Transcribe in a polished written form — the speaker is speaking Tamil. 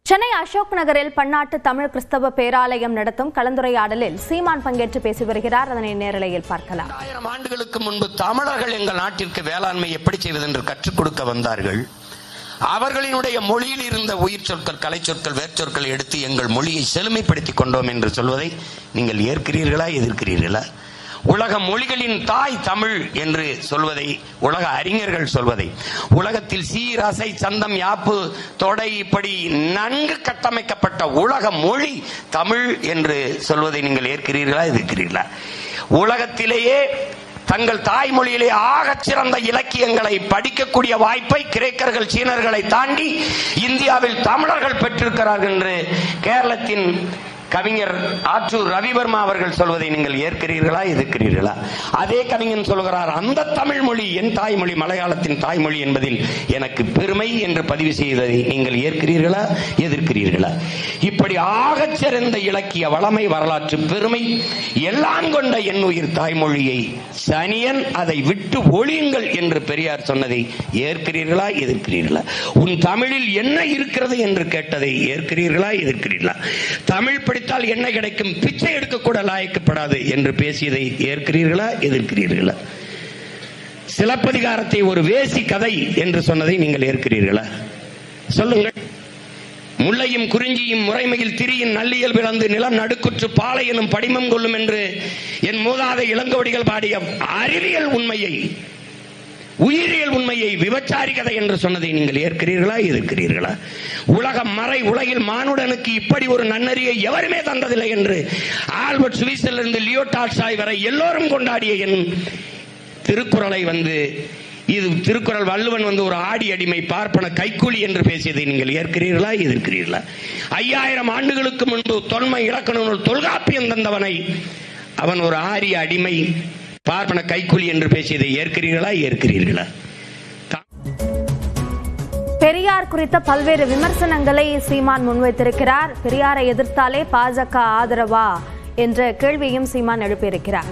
சென்னை அசோக் நகரில் பன்னாட்டு தமிழ் கிறிஸ்தவ பேராலயம் நடத்தும் கலந்துரையாடலில் சீமான் பங்கேற்று பேசி வருகிறார். அதனை நேரலையில் பார்க்கலாம். 1000 ஆண்டுகளுக்கு முன்பு தமிழர்கள் எங்கள் நாட்டிற்கு வேளாண்மை எப்படி செய்வது என்று கற்றுக் கொடுக்க வந்தார்கள். அவர்களினுடைய மொழியில் இருந்த உயிர் சொற்கள், கலை சொற்கள், வேர்ச்சொற்கள் எடுத்து எங்கள் மொழியை செழுமைப்படுத்திக் கொண்டோம் என்று சொல்வதை நீங்கள் ஏற்கிறீர்களா, எதிர்க்கிறீர்களா? உலக மொழிகளின் தாய் தமிழ் என்று சொல்வதை, உலக அறிஞர்கள் சொல்வதை, உலகத்தில் சீரசை சந்தம் யாப்பு தொடை இப்படி நன்கு கட்டமைக்கப்பட்ட உலக மொழி தமிழ் என்று சொல்வதை நீங்கள் ஏற்கிறீர்களா, எதிர்க்கிறீர்களா? உலகத்திலேயே தங்கள் தாய்மொழியிலே ஆகச் சிறந்த இலக்கியங்களை படிக்கக்கூடிய வாய்ப்பை கிரேக்கர்கள், சீனர்களை தாண்டி இந்தியாவில் தமிழர்கள் பெற்றிருக்கிறார்கள் என்று கேரளத்தின் கவிஞர் ஆற்றூர் ரவிவர்மா அவர்கள் சொல்வதை நீங்கள் ஏற்கிறீர்களா, எதிர்க்கிறீர்களா? அதே கவிஞன் சொல்கிறார், அந்த தமிழ் மொழி என் தாய்மொழி, மலையாளத்தின் தாய்மொழி என்பதில் எனக்கு பெருமை என்று பதிவு செய்ததை நீங்கள் ஏற்கிறீர்களா, எதிர்க்கிறீர்களா? இப்படி ஆகச் சிறந்த இலக்கிய வளமை, வரலாற்று பெருமை எல்லாம் கொண்ட என் உயிர் தாய்மொழியை சனியன் அதை விட்டு ஒழியுங்கள் என்று பெரியார் சொன்னதை ஏற்கிறீர்களா, எதிர்க்கிறீர்களா? உன் தமிழில் என்ன இருக்கிறது என்று கேட்டதை ஏற்கிறீர்களா, எதிர்க்கிறீர்களா? தமிழ் படித்தால் என்ன கிடைக்கும், பிச்சை எடுக்க கூட லாய்க்கப்படாது என்று பேசியதை ஏற்கிறீர்களா, எதிர்க்கிறீர்களா? சிலப்பதிகாரத்தை ஒரு வேசி கதை என்று சொன்னதை நீங்கள் ஏற்கிறீர்களா? சொல்லுங்கள். முல்லையும் குறிஞ்சியும் முறைமையில் திரியின் நல்லியல் பிளந்து நிலம் நடுக்குற்று பாலை எனும் படிமம் கொள்ளும் என்று என் மூதாதை இளங்கோவடிகள் பாடிய அறிவியல் உண்மையை, உயிரியல் உண்மையை விபச்சாரி கதை என்று சொன்னதை நீங்கள் ஏற்கிறீர்களா, எதிர்க்கிறீர்களா? உலகம் மறை உலகில் மானுடனுக்கு இப்படி ஒரு நன்னறியை எவருமே தந்ததில்லை என்று ஆல்பர்ட் சுவிஸிலிருந்து லியோ டால்ஸ்டாய் வரை எல்லோரும் கொண்டாடிய என் திருக்குறளை இது திருக்குறள் வள்ளுவன் ஒரு ஆடி அடிமை, பார்ப்பன கைக்கூலி என்று பேசியதை நீங்கள் ஏற்கிறீர்களா, எதிர்க்கிறீர்களா? 5000 ஆண்டுகளுக்கு முன்பு தொன்மை இலக்கண நூல் தொல்காப்பியம் தந்தவனை அவன் ஒரு ஆரிய அடிமை, பார்ப்பன கைக்கூலி என்று பேசியதை ஏற்கிறீர்களா, ஏற்கிறீர்களா? பெரியார் குறித்த பல்வேறு விமர்சனங்களை சீமான் முன்வைத்திருக்கிறார். பெரியாரை எதிர்த்தாலே பாஜக ஆதரவா என்ற கேள்வியும் சீமான் எழுப்பியிருக்கிறார்.